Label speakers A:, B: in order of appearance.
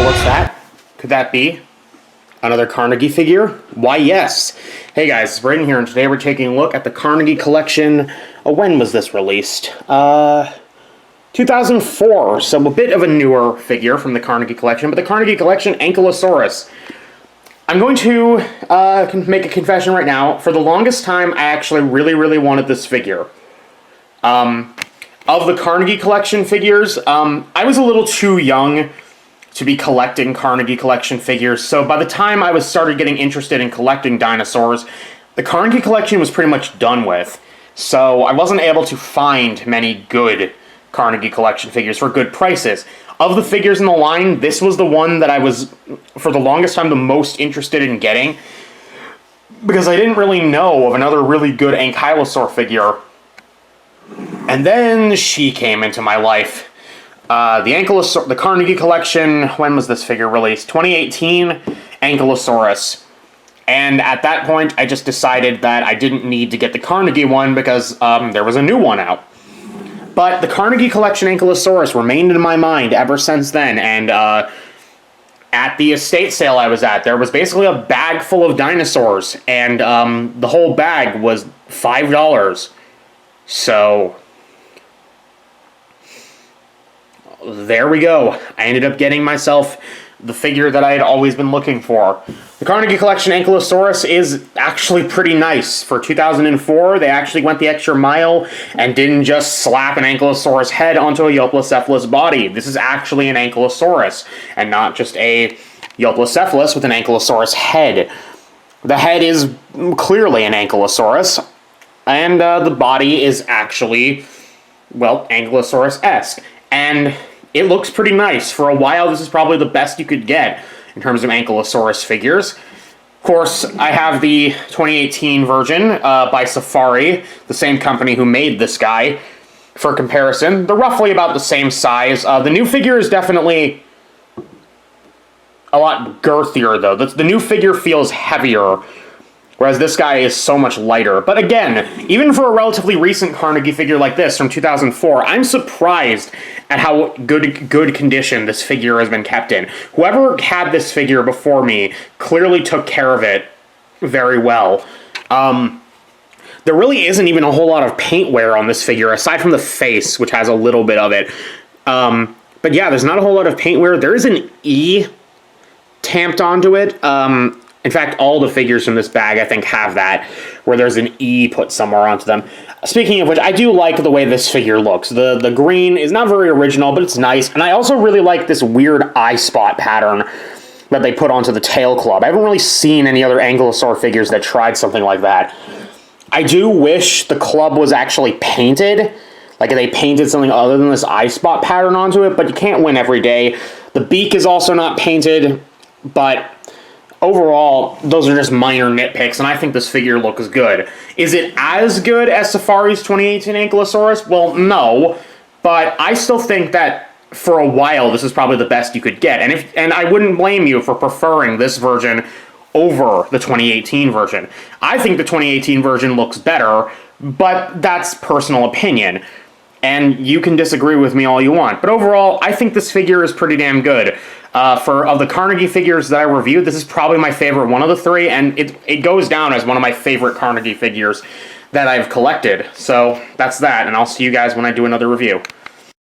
A: So what's that? Could that be another Carnegie figure? Why, yes. Hey guys, it's Braden here, and today we're taking a look at the Carnegie collection. When was this released? 2004, so a bit of a newer figure from the Carnegie collection, but the Carnegie collection, Ankylosaurus. I'm going to make a confession right now. For the longest time, I actually really wanted this figure. Of the Carnegie collection figures, I was a little too young to be collecting Carnegie collection figures, so by the time I started getting interested in collecting dinosaurs, the Carnegie collection was pretty much done with. So I wasn't able to find many good Carnegie collection figures for good prices. Of the figures in the line, this was the one that I was, for the longest time, the most interested in getting, because I didn't really know of another really good Ankylosaur figure. And then she came into my life. The Carnegie collection, when was this figure released? 2018, Ankylosaurus. And at that point, I just decided that I didn't need to get the Carnegie one because there was a new one out. But the Carnegie collection Ankylosaurus remained in my mind ever since then, and at the estate sale I was at, there was basically a bag full of dinosaurs, and the whole bag was $5. So there we go. I ended up getting myself the figure that I had always been looking for. The Carnegie collection Ankylosaurus is actually pretty nice. For 2004, they actually went the extra mile and didn't just slap an Ankylosaurus head onto a Ankylocephalus body. This is actually an Ankylosaurus, and not just a Ankylocephalus with an Ankylosaurus head. The head is clearly an Ankylosaurus, and the body is actually, well, Ankylosaurus-esque. And it looks pretty nice. For a while, this is probably the best you could get in terms of Ankylosaurus figures. Of course, I have the 2018 version by Safari, the same company who made this guy, for comparison. They're roughly about the same size. The new figure is definitely a lot girthier, though. The new figure feels heavier, whereas this guy is so much lighter. But again, even for a relatively recent Carnegie figure like this from 2004, I'm surprised at how good condition this figure has been kept in. Whoever had this figure before me clearly took care of it very well. There really isn't even a whole lot of paint wear on this figure, aside from the face, which has a little bit of it. But yeah, there's not a whole lot of paint wear. There is an E tamped onto it. In fact, all the figures from this bag, I think, have that, where there's an E put somewhere onto them. Speaking of which, I do like the way this figure looks. The green is not very original, but it's nice. And I also really like this weird eye spot pattern that they put onto the tail club. I haven't really seen any other Ankylosaur figures that tried something like that. I do wish the club was actually painted, like they painted something other than this eye spot pattern onto it, but you can't win every day. The beak is also not painted, but overall, those are just minor nitpicks, and I think this figure looks good. Is it as good as Safari's 2018 Ankylosaurus? Well, no, but I still think that for a while, this is probably the best you could get, and I wouldn't blame you for preferring this version over the 2018 version. I think the 2018 version looks better, but that's personal opinion, and you can disagree with me all you want. But overall, I think this figure is pretty damn good. Of the Carnegie figures that I reviewed, this is probably my favorite one of the three, and it goes down as one of my favorite Carnegie figures that I've collected. So that's that, and I'll see you guys when I do another review.